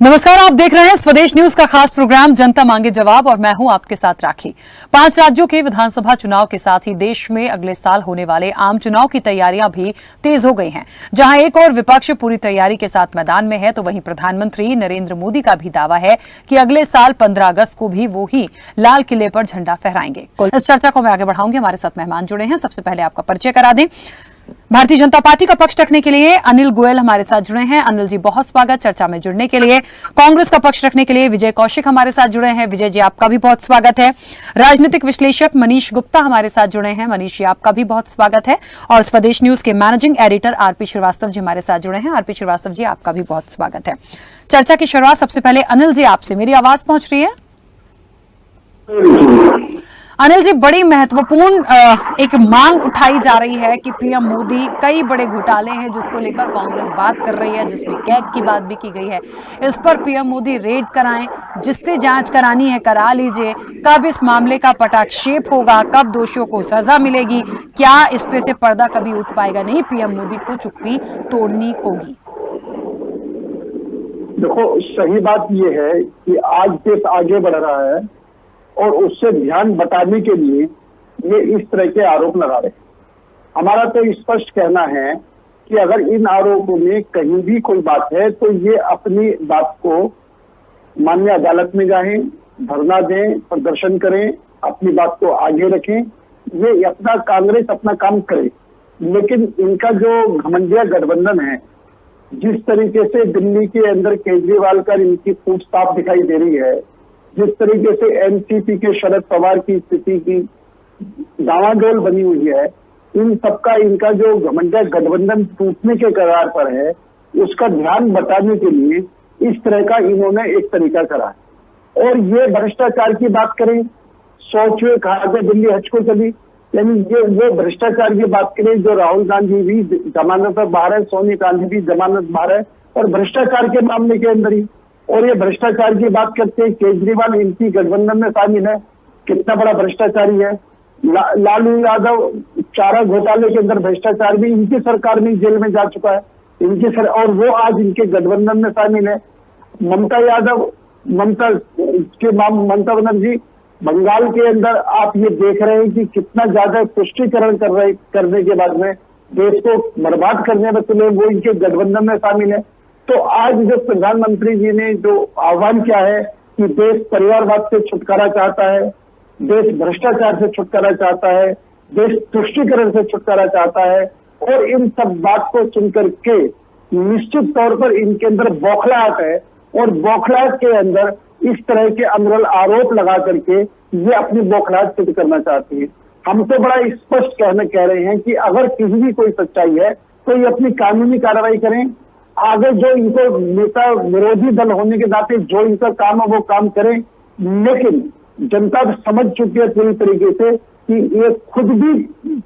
नमस्कार, आप देख रहे हैं स्वदेश न्यूज का खास प्रोग्राम जनता मांगे जवाब और मैं हूं आपके साथ राखी। 5 राज्यों के विधानसभा चुनाव के साथ ही देश में अगले साल होने वाले आम चुनाव की तैयारियां भी तेज हो गई हैं। जहां एक और विपक्ष पूरी तैयारी के साथ मैदान में है, तो वहीं प्रधानमंत्री नरेंद्र मोदी का भी दावा है कि अगले साल 15 अगस्त को भी वो ही लाल किले पर झंडा फहराएंगे। इस चर्चा को मैं आगे बढ़ाऊंगी। हमारे साथ मेहमान जुड़े हैं। सबसे पहले आपका परिचय करा दें। भारतीय जनता पार्टी का पक्ष रखने के लिए अनिल गोयल हमारे साथ जुड़े हैं। अनिल जी, बहुत स्वागत चर्चा में जुड़ने के लिए। कांग्रेस का पक्ष रखने के लिए विजय कौशिक हमारे साथ जुड़े हैं। विजय जी, आपका भी बहुत स्वागत है। राजनीतिक विश्लेषक मनीष गुप्ता हमारे साथ जुड़े हैं। मनीष जी, आपका भी बहुत स्वागत है। और स्वदेश न्यूज के managing editor RP Srivastava ji हमारे साथ जुड़े हैं। आरपी श्रीवास्तव जी, आपका भी बहुत स्वागत है। चर्चा की शुरुआत सबसे पहले अनिल जी आपसे। मेरी आवाज पहुंच रही है? अनिल जी, बड़ी महत्वपूर्ण एक मांग उठाई जा रही है कि पीएम मोदी, कई बड़े घोटाले हैं जिसको लेकर कांग्रेस बात कर रही है, जिसमें कैग की बात भी की गई है। इस पर पीएम मोदी रेड कराएं, जिससे जांच करानी है करा लीजिए। कब इस मामले का पटाक्षेप होगा, कब दोषियों को सजा मिलेगी, क्या इस पे से पर्दा कभी उठ पाएगा? नहीं, पीएम मोदी को चुप्पी तोड़नी होगी। देखो, सही बात यह है कि आज देश आगे बढ़ रहा है और उससे ध्यान बटाने के लिए ये इस तरह के आरोप लगा रहे हैं। हमारा तो स्पष्ट कहना है कि अगर इन आरोपों में कहीं भी कोई बात है तो ये अपनी बात को माननीय अदालत में जाएं, धरना दें, प्रदर्शन करें, अपनी बात को आगे रखें। ये अपना कांग्रेस अपना काम करे, लेकिन इनका जो घमंडिया गठबंधन है, जिस तरीके से दिल्ली के अंदर केजरीवाल का इनकी पूछताछ दिखाई दे रही है, जिस तरीके से एनसीपी के शरद पवार की स्थिति की डावाडोल बनी हुई है, इन सबका इनका जो घमंडिया गठबंधन टूटने के कगार पर है, उसका ध्यान बटाने के लिए इस तरह का इन्होंने एक तरीका करा है। और ये भ्रष्टाचार की बात करें, सोचिए कहा कि दिल्ली हज को चली, यानी ये वो भ्रष्टाचार की बात करें जो राहुल गांधी भी जमानत पर बाहर है, सोनिया गांधी भी जमानत बाहर है, और भ्रष्टाचार के मामले के अंदर ही। और ये भ्रष्टाचार की बात करते हैं, केजरीवाल इनकी गठबंधन में शामिल है, कितना बड़ा भ्रष्टाचारी है। लालू यादव चारा घोटाले के अंदर भ्रष्टाचार भी इनकी सरकार में जेल में जा चुका है, और वो आज इनके गठबंधन में शामिल है। ममता बनर्जी बंगाल के अंदर आप ये देख रहे हैं कि कितना ज्यादा तुष्टीकरण करने के बाद में देश को बर्बाद करने में तुले वो इनके गठबंधन में शामिल है। तो आज जो प्रधानमंत्री जी ने जो आह्वान किया है कि देश परिवारवाद से छुटकारा चाहता है, देश भ्रष्टाचार से छुटकारा चाहता है, देश तुष्टीकरण से छुटकारा चाहता है, और इन सब बात को सुनकर के निश्चित तौर पर इनके अंदर बौखलाहट है, और बौखलाहट के अंदर इस तरह के अनर्गल आरोप लगा करके ये अपनी बौखलाहट सिद्ध करना चाहती है। हम तो बड़ा स्पष्ट कह रहे हैं कि अगर किसी भी कोई सच्चाई है तो ये अपनी कानूनी कार्रवाई करें। आगे जो इनको नेता विरोधी दल होने के नाते जो इनका काम है वो काम करें, लेकिन जनता समझ चुकी है पूरी तरीके से कि ये खुद भी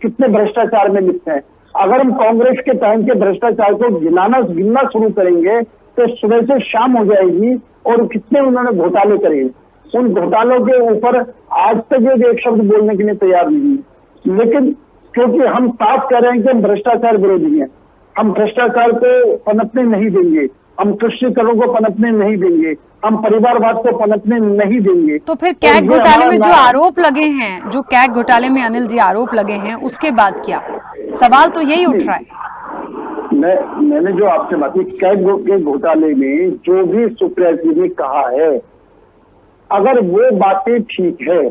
कितने भ्रष्टाचार में लिप्त हैं। अगर हम कांग्रेस के टाइम के भ्रष्टाचार को गिनना शुरू करेंगे तो सुबह से शाम हो जाएगी, और कितने उन्होंने घोटाले करे। उन घोटालों के ऊपर आज तक ये एक शब्द बोलने के लिए तैयार नहीं है। लेकिन क्योंकि हम साफ कह रहे हैं कि हम भ्रष्टाचार विरोधी हैं, हम भ्रष्टाचार को पनपने नहीं देंगे, हम तुष्टीकरण को पनपने नहीं देंगे, हम परिवारवाद को पनपने नहीं देंगे। तो फिर कैग घोटाले में जो आरोप लगे हैं, जो कैग घोटाले में अनिल जी आरोप लगे हैं, उसके बाद क्या? सवाल तो यही उठ रहा है। मैंने जो आपसे बात की, कैग के घोटाले में जो भी सुप्रिया जी ने कहा है, अगर वो बातें ठीक है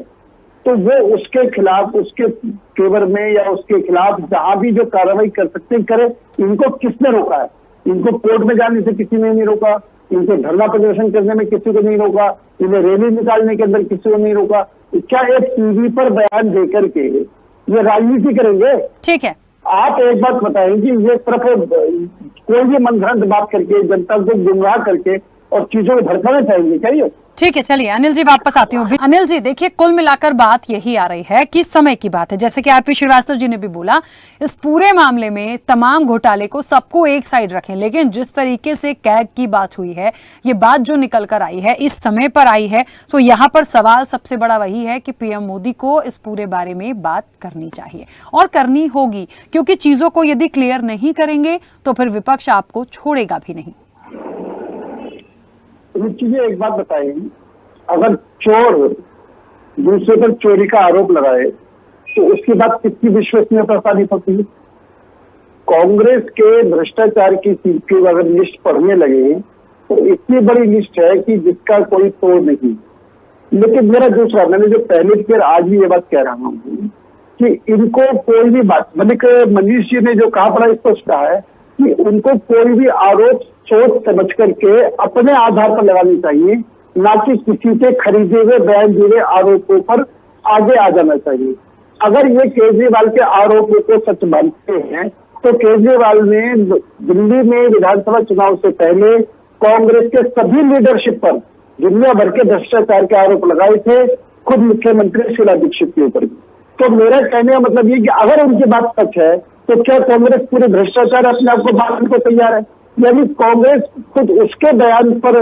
तो वो उसके खिलाफ, उसके फेवर में या उसके खिलाफ जहां भी जो कार्रवाई कर सकते हैं करे। इनको किसने रोका है? इनको कोर्ट में जाने से किसी ने नहीं रोका, इनको धरना प्रदर्शन करने में किसी को नहीं रोका, इन्हें रैली निकालने के अंदर किसी को नहीं रोका। क्या एक टीवी पर बयान देकर के ये राजनीति करेंगे? ठीक है, आप एक बात बताएं कि ये तरफ कोई भी मनगढ़ंत बात करके जनता को गुमराह करके और चीजों को भड़काना चाहेंगे क्या ये? ठीक है, चलिए अनिल जी वापस आती हूँ। अनिल जी, देखिए कुल मिलाकर बात यही आ रही है कि समय की बात है। जैसे कि आरपी श्रीवास्तव जी ने भी बोला, इस पूरे मामले में तमाम घोटाले को सबको एक साइड रखें, लेकिन जिस तरीके से कैग की बात हुई है, ये बात जो निकल कर आई है, इस समय पर आई है, तो यहाँ पर सवाल सबसे बड़ा वही है कि पीएम मोदी को इस पूरे बारे में बात करनी चाहिए और करनी होगी, क्योंकि चीजों को यदि क्लियर नहीं करेंगे तो फिर विपक्ष आपको छोड़ेगा भी नहीं। रुचि जी एक बात बताइए, अगर चोर दूसरे पर चोरी का आरोप लगाए तो उसकी बात कितनी विश्वसनीयता साबित होती है? कांग्रेस के भ्रष्टाचार की सीपीओ अगर लिस्ट पढ़ने लगे तो इतनी बड़ी लिस्ट है कि जिसका कोई तोड़ नहीं। लेकिन मेरा दूसरा, मैंने जो पहले फिर आज भी ये बात कह रहा हूँ कि इनको कोई भी बात, मनीष जी ने जो कहा बड़ा स्पष्ट कहा है कि उनको कोई भी आरोप सोच समझ करके अपने आधार पर लगानी चाहिए, ना कि किसी के खरीदे हुए बयान दिए आरोपों पर आगे आ जाना चाहिए। अगर ये केजरीवाल के आरोपों को सच मानते हैं तो केजरीवाल ने दिल्ली में विधानसभा चुनाव से पहले कांग्रेस के सभी लीडरशिप पर दुनिया भर के भ्रष्टाचार के आरोप लगाए थे, खुद मुख्यमंत्री शीला दीक्षित के ऊपर भी। तो मेरा कहने का मतलब ये कि अगर उनकी बात सच है तो क्या कांग्रेस पूरे भ्रष्टाचार अपने आप को मानने को तैयार है? यानी कांग्रेस खुद उसके बयान पर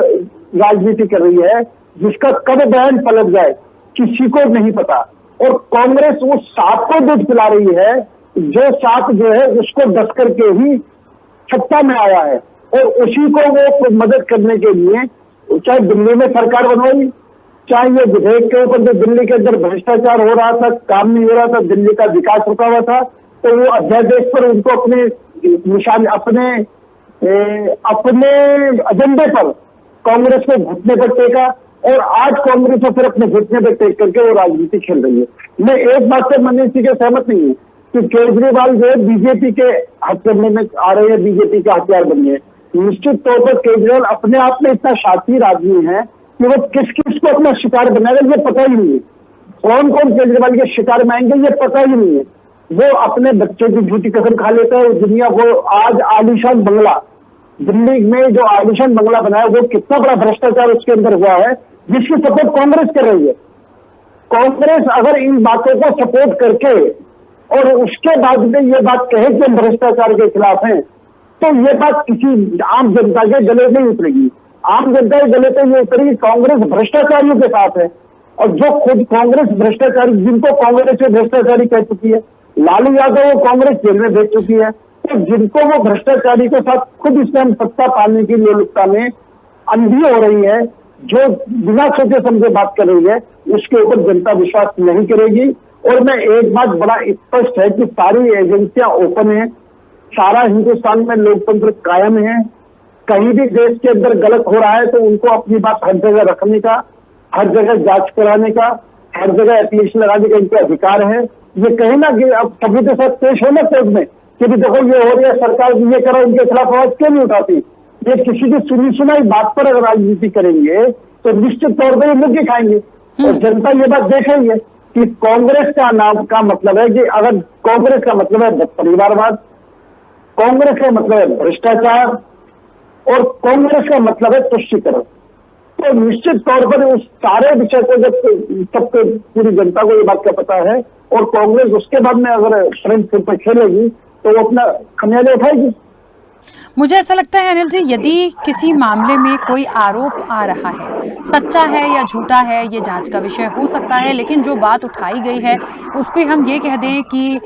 राजनीति कर रही है जिसका कब बयान पलट जाए किसी को नहीं पता। और कांग्रेस उस सांप को दूध पिला रही है जो सांप जो है उसको डस करके ही सत्ता में आया है, और उसी को वो मदद करने के लिए चाहे दिल्ली में सरकार बनवाई, चाहे ये विधेयक के ऊपर जो दिल्ली के अंदर भ्रष्टाचार हो रहा था, काम नहीं हो रहा था, दिल्ली का विकास रुका हुआ था, तो वो अध्यादेश पर उनको अपने निशान अपने एजेंडे पर कांग्रेस को घुटने पर टेका, और आज कांग्रेस को फिर अपने घुटने पर टेक करके वो राजनीति खेल रही है। मैं एक बात से मनीष जी के सहमत नहीं हूँ कि केजरीवाल जो है बीजेपी के हाथ करने में आ रहे हैं, बीजेपी का हथियार बन गए। निश्चित तौर पर केजरीवाल अपने आप में इतना शातिर आदमी है कि वो किस किस को अपना शिकार बनाएगा ये पता ही नहीं है, कौन कौन केजरीवाल के शिकार में आएंगे ये पता ही नहीं है। वो अपने बच्चे की झूठी कसम खा लेता है। दुनिया को आज आलिशान बंगला, दिल्ली में जो आलिशान बंगला बनाया वो कितना बड़ा भ्रष्टाचार उसके अंदर हुआ है जिसकी सपोर्ट कांग्रेस कर रही है। कांग्रेस अगर इन बातों को सपोर्ट करके और उसके बाद में ये बात कहे कि हम भ्रष्टाचार के खिलाफ हैं तो ये बात किसी आम जनता के गले नहीं उतरेगी। आम जनता के गले पे ये उतरेगी कांग्रेस भ्रष्टाचारियों के साथ है, और जो खुद कांग्रेस भ्रष्टाचारी, जिनको कांग्रेस से भ्रष्टाचारी कह चुकी है, लालू यादव वो कांग्रेस जेल में भेज चुकी है, तो जिनको वो भ्रष्टाचारी के साथ खुद इस टाइम सत्ता पाने की लोलुपता में अंधी हो रही है, जो बिना सोचे समझे बात कर रही है, उसके ऊपर जनता विश्वास नहीं करेगी। और मैं एक बात बड़ा स्पष्ट है कि सारी एजेंसियां ओपन है, सारा हिंदुस्तान में लोकतंत्र कायम है, कहीं भी देश के अंदर गलत हो रहा है तो उनको अपनी बात हर जगह रखने का, हर जगह जांच कराने का, हर जगह एप्लीकेशन लगाने का इनका अधिकार है। ये कहे ना कि अब सबूत के साथ पेश होना कोर्ट में कि भी देखो ये हो रही है, सरकार ये करो, उनके खिलाफ आवाज क्यों नहीं उठाती। ये किसी की सुनी सुनाई बात पर अगर राजनीति करेंगे तो निश्चित तौर पर ये मुक्ति खाएंगे, और जनता ये बात देख रही है कि कांग्रेस का नाम का मतलब है कि अगर कांग्रेस का मतलब है परिवारवाद, कांग्रेस का मतलब है भ्रष्टाचार, और कांग्रेस का मतलब है तुष्टीकरण, तो निश्चित तौर पर उस सारे विषय को जब सबको पूरी जनता को ये बात का पता है और कांग्रेस उसके बाद में अगर फ्रंट फुट पर खेलेगी तो वो अपना खमियाजा उठाएगी। मुझे ऐसा लगता है अनिल जी, यदि किसी मामले में कोई आरोप आ रहा है, सच्चा है या झूठा है ये जांच का विषय हो सकता है, लेकिन जो बात उठाई गई है उस पे हम ये कह दें कि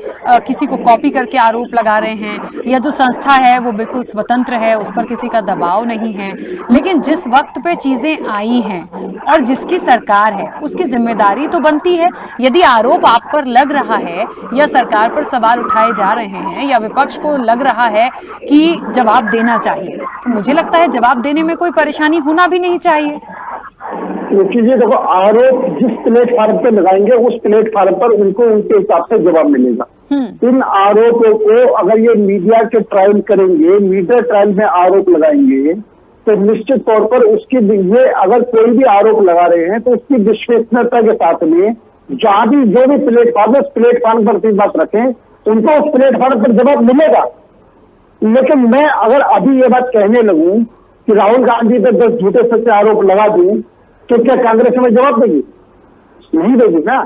किसी को कॉपी करके आरोप लगा रहे हैं, या जो संस्था है वो बिल्कुल स्वतंत्र है, उस पर किसी का दबाव नहीं है। लेकिन जिस वक्त पे चीजें आई हैं और जिसकी सरकार है उसकी जिम्मेदारी तो बनती है। यदि आरोप आप पर लग रहा है या सरकार पर सवाल उठाए जा रहे हैं या विपक्ष को लग रहा है कि जवाब देना चाहिए, तो मुझे लगता है जवाब देने में कोई परेशानी होना भी नहीं चाहिए। क्योंकि ये देखो, आरोप जिस प्लेटफॉर्म पे लगाएंगे उस प्लेटफॉर्म पर उनको उनके हिसाब से जवाब मिलेगा। इन आरोपों को अगर ये मीडिया के ट्रायल करेंगे, मीडिया ट्रायल में आरोप लगाएंगे तो निश्चित तौर पर उसकी, ये अगर कोई भी आरोप लगा रहे हैं तो उसकी विश्वसनीयता के साथ में जहां भी जो भी प्लेटफॉर्म है उस प्लेटफॉर्म पर बात रखें, उनको उस प्लेटफॉर्म पर जवाब मिलेगा। लेकिन मैं अगर अभी ये बात कहने लगूं कि राहुल गांधी पर 10 झूठे सच्चे आरोप लगा दूं तो क्या कांग्रेस हमें जवाब देगी? नहीं देगी ना।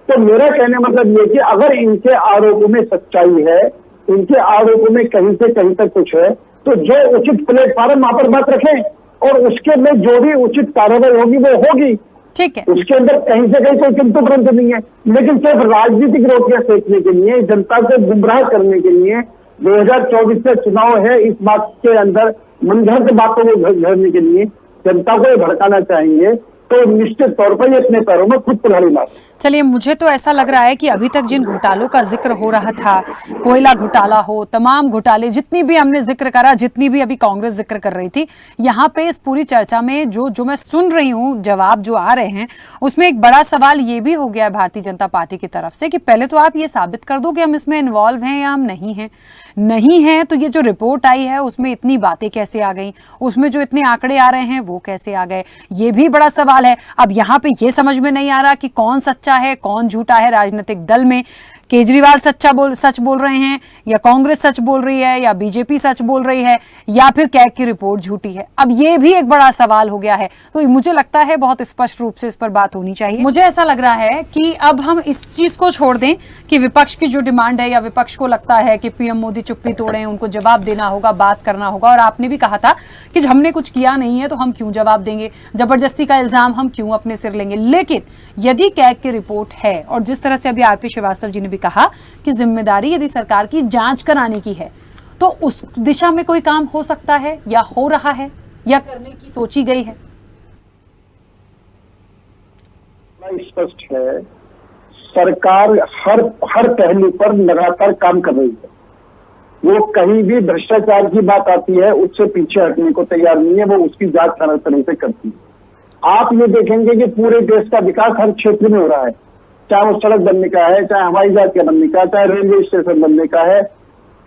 तो मेरा कहने मतलब ये कि अगर इनके आरोपों में सच्चाई है, इनके आरोपों में कहीं से कहीं तक कुछ है, तो जो उचित प्लेटफॉर्म वहां पर बात रखें और उसके में जो भी उचित कार्रवाई होगी वो होगी। ठीक है, उसके अंदर कहीं से कहीं कोई किंतु परंतु नहीं है। लेकिन सिर्फ राजनीतिक रोटियां सेकने के लिए, जनता को गुमराह करने के लिए 2024 का चुनाव है, इस बात के अंदर मनगढ़ंत बातों को घेरने के लिए जनता को ये भड़काना चाहेंगे तो निश्चित तौर पर ये अपने पैरों में खुद कुल्हाड़ी मार। चलिए, मुझे तो ऐसा लग रहा है कि अभी तक जिन घोटालों का जिक्र हो रहा था, कोयला घोटाला हो, तमाम घोटाले जितनी भी हमने जिक्र करा, जितनी भी अभी कांग्रेस जिक्र कर रही थी, यहाँ पे इस पूरी चर्चा में जो मैं सुन रही हूँ, जवाब जो आ रहे हैं, उसमें एक बड़ा सवाल ये भी हो गया है भारतीय जनता पार्टी की तरफ से कि पहले तो आप ये साबित कर दो कि हम इसमें इन्वॉल्व हैं या हम नहीं हैं। तो ये जो रिपोर्ट आई है उसमें इतनी बातें कैसे आ गई, उसमें जो इतने आंकड़े आ रहे हैं वो कैसे आ गए, ये भी बड़ा सवाल है। अब यहाँ पे ये समझ में नहीं आ रहा कि कौन सच्चा है कौन झूठा है राजनीतिक दल में। केजरीवाल सच बोल रहे हैं, या कांग्रेस सच बोल रही है, या बीजेपी सच बोल रही है, या फिर कैग की रिपोर्ट झूठी है। अब ये भी एक बड़ा सवाल हो गया है। तो मुझे लगता है बहुत स्पष्ट रूप से इस पर बात होनी चाहिए। मुझे ऐसा लग रहा है कि अब हम इस चीज को छोड़ दें कि विपक्ष की जो डिमांड है, या विपक्ष को लगता है कि पीएम मोदी चुप्पी तोड़े, उनको जवाब देना होगा, बात करना होगा। और आपने भी कहा था कि हमने कुछ किया नहीं है तो हम क्यों जवाब देंगे, जबरदस्ती का इल्जाम हम क्यों अपने सिर लेंगे। लेकिन यदि कैग की रिपोर्ट है, और जिस तरह से अभी आरपी श्रीवास्तव जी ने भी कहा कि जिम्मेदारी यदि सरकार की जांच कराने की है, तो उस दिशा में कोई काम हो सकता है, या हो रहा है, या करने की सोची गई है। स्पष्ट है, सरकार हर पहलू पर लगातार काम कर रही है। वो कहीं भी भ्रष्टाचार की बात आती है उससे पीछे हटने को तैयार नहीं है, वो उसकी जांच हर तरह से करती है। आप ये देखेंगे कि पूरे देश का विकास हर क्षेत्र में हो रहा है, चाहे वो सड़क बनने का है, चाहे हवाई जहाज के बनने का, चाहे रेलवे स्टेशन बनने का है,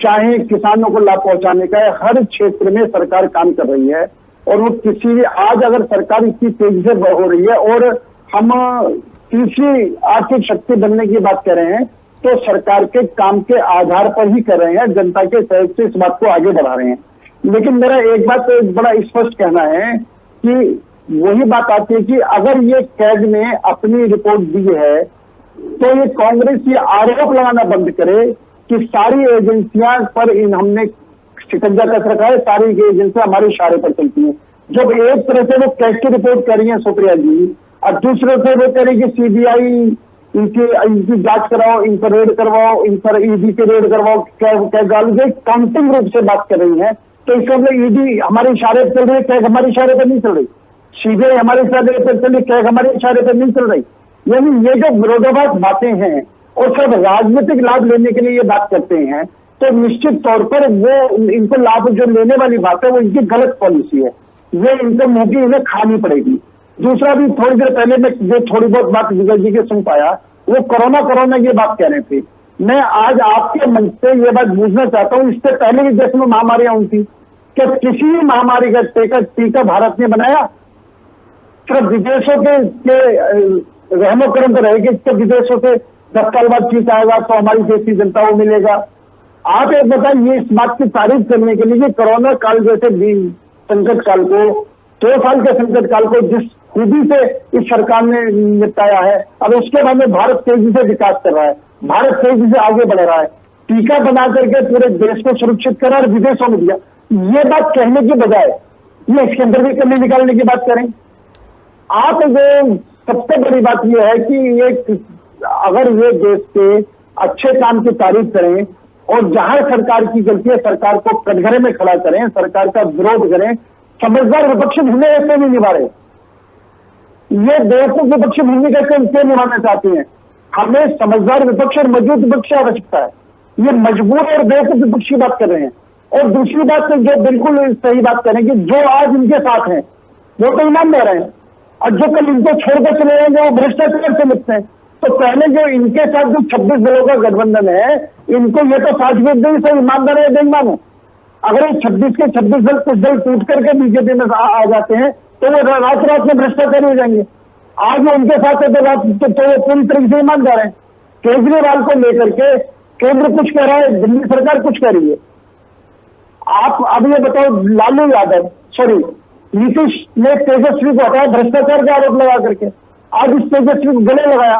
चाहे किसानों को लाभ पहुंचाने का है। हर क्षेत्र में सरकार काम कर रही है। और वो किसी भी, आज अगर सरकार इतनी तेजी से हो रही है और हम तीसरी आर्थिक शक्ति बनने की बात कर रहे हैं, तो सरकार के काम के आधार पर ही कर रहे हैं, जनता के सहयोग से इस बात को आगे बढ़ा रहे हैं। लेकिन मेरा एक बात तो बड़ा स्पष्ट कहना है कि वही बात आती है कि अगर ये कैग ने अपनी रिपोर्ट दी है तो ये कांग्रेस ये आरोप लगाना बंद करे कि सारी एजेंसियां पर हमने शिकंजा कस रखा है, सारी एजेंसियां हमारे इशारे पर चलती हैं। जब एक तरह से वो कैग की रिपोर्ट कर रही है सुप्रिया जी, और दूसरे से वो कह रही कि सीबीआई इनकी जांच कराओ, इन पर रेड करवाओ, इन पर ईडी के रेड करवाओ, क्या काउंटिंग रूप से बात कर रही है। तो इसका मतलब ईडी हमारे इशारे पर चल रही है, कैग हमारे इशारे पर नहीं चल रही, सीबीआई हमारे इशारे पर चल रही, कैग हमारे इशारे पर नहीं चल रही। यानी ये जो विरोधाभास बातें हैं और सब राजनीतिक लाभ लेने के लिए ये बात करते हैं, तो निश्चित तौर पर वो इनको लाभ जो लेने वाली बात है वो इनकी गलत पॉलिसी है, ये इनको मुंह की इन्हें खानी पड़ेगी। दूसरा भी थोड़ी देर पहले मैं जो थोड़ी बहुत बात विजय जी के सुन पाया, वो कोरोना ये बात कह रहे थे। मैं आज आपके मंच से ये बात पूछना चाहता हूँ, इससे पहले भी देश में महामारियां हुई थी, क्या किसी भी महामारी का टीका भारत ने बनाया? सिर्फ विदेशों के रहमो करम तो रहेगी, तो विदेशों से 10 साल बाद टीका आएगा तो हमारी देश की जनता को मिलेगा। आप एक बताइए, इस बात की तारीफ करने के लिए कोरोना काल जैसे संकट काल को, 2 साल के संकट काल को जिस खूबी से इस सरकार ने निपटाया है, अब उसके बाद में भारत तेजी से विकास कर रहा है, भारत तेजी से आगे बढ़ रहा है, टीका बना करके पूरे देश को सुरक्षित करा और विदेशों में दिया। ये बात कहने की बजाय ये इसके अंदर भी कमी निकालने की बात करें। आप जो सबसे बड़ी बात यह है कि ये अगर ये देश के अच्छे काम की तारीफ करें और जहां सरकार की गलती है सरकार को कटघरे में खड़ा करें, सरकार का विरोध करें, समझदार विपक्षी भूमिका ऐसे नहीं निभा रहे। ये बेवकूफ विपक्षी भूमिका क्यों निभाना चाहती हैं? हमें समझदार विपक्ष और मजबूत विपक्ष की आवश्यकता है। ये मजबूर और बेवकूफ विपक्ष की बात कर रहे हैं। और दूसरी बात तो जो बिल्कुल सही बात करें कि जो आज इनके साथ हैं वो तो ईमान दे रहे हैं, और जो कल इनको छोड़कर चले जाएंगे वो भ्रष्टाचार से लिखते हैं। तो पहले जो इनके साथ जो 26 दलों का गठबंधन है, इनको ये तो साझवेद नहीं, सब ईमानदार है, बेईमान है। अगर ये 26 के 26 दल कुछ दल टूट करके बीजेपी में आ जाते हैं तो वो रात में भ्रष्टाचारी हो जाएंगे। आज वो उनके साथ है तो वो पूरी तरीके से ईमानदार है। केजरीवाल को लेकर के केंद्र कुछ कह रहा है, दिल्ली सरकार कुछ कह रही है। आप अब ये बताओ, लालू यादव नीतीश ने तेजस्वी को हटाया भ्रष्टाचार का आरोप लगा करके, आज इस तेजस्वी को गले लगाया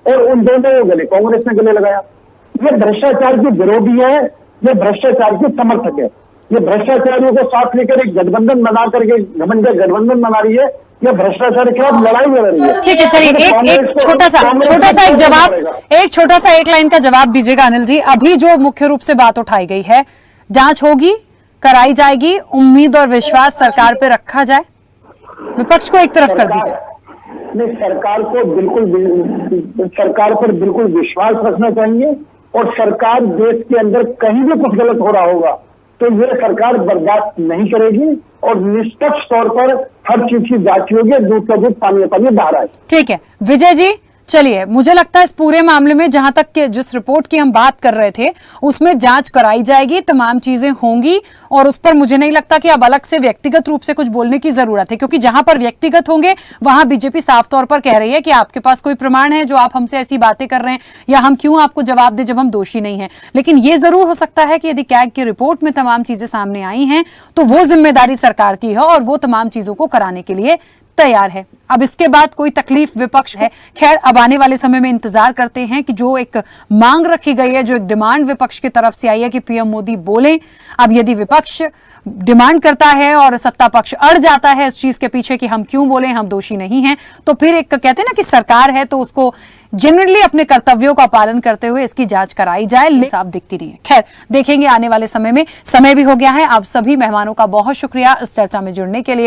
और उन दोनों को गले कांग्रेस ने गले लगाया। ये भ्रष्टाचार की विरोधी है, ये भ्रष्टाचार की समर्थक है, ये भ्रष्टाचारियों को साथ लेकर एक गठबंधन बना करके घमंड गठबंधन बना रही है, ये भ्रष्टाचार के खिलाफ लड़ाई लड़ रही है। ठीक है, चलिए एक छोटा सा एक लाइन का जवाब दीजिएगा अनिल जी। अभी जो मुख्य रूप से बात उठाई गई है, जांच होगी, कराई जाएगी, उम्मीद और विश्वास सरकार पे रखा जाए। विपक्ष को एक तरफ कर दीजिए। नहीं, सरकार पर बिल्कुल विश्वास रखना चाहिए, और सरकार देश के अंदर कहीं भी कुछ गलत हो रहा होगा तो ये सरकार बर्दाश्त नहीं करेगी, और निष्पक्ष तौर पर हर चीज की जांच होगी, दूध का दूध पानी का पानी बाहर आए। ठीक है विजय जी, चलिए, मुझे लगता है इस पूरे मामले में जहां तक के जिस रिपोर्ट की हम बात कर रहे थे उसमें जांच कराई जाएगी, तमाम चीजें होंगी, और उस पर मुझे नहीं लगता कि अब अलग से व्यक्तिगत रूप से कुछ बोलने की जरूरत है, क्योंकि जहां पर व्यक्तिगत होंगे वहां बीजेपी साफ तौर पर कह रही है कि आपके पास कोई प्रमाण है जो आप हमसे ऐसी बातें कर रहे हैं, या हम क्यों आपको जवाब दें जब हम दोषी नहीं है। लेकिन ये जरूर हो सकता है कि यदि कैग की रिपोर्ट में तमाम चीजें सामने आई हैं तो वो जिम्मेदारी सरकार की है और वो तमाम चीजों को कराने के लिए तैयार है। अब इसके बाद कोई तकलीफ विपक्ष है, खैर अब आने वाले समय में इंतजार करते हैं कि जो एक मांग रखी गई है, जो एक डिमांड विपक्ष की तरफ से आई है कि पीएम मोदी बोले, अब यदि विपक्ष डिमांड करता है और सत्ता पक्ष अड़ जाता है इस चीज के पीछे कि हम क्यों बोले, हम दोषी नहीं हैं, तो फिर एक कहते हैं ना कि सरकार है तो उसको जनरली अपने कर्तव्यों का पालन करते हुए इसकी जांच कराई जाए, लेकिन साफ दिखती नहीं है। खैर देखेंगे आने वाले समय में। समय भी हो गया है। आप सभी मेहमानों का बहुत शुक्रिया इस चर्चा में जुड़ने के लिए।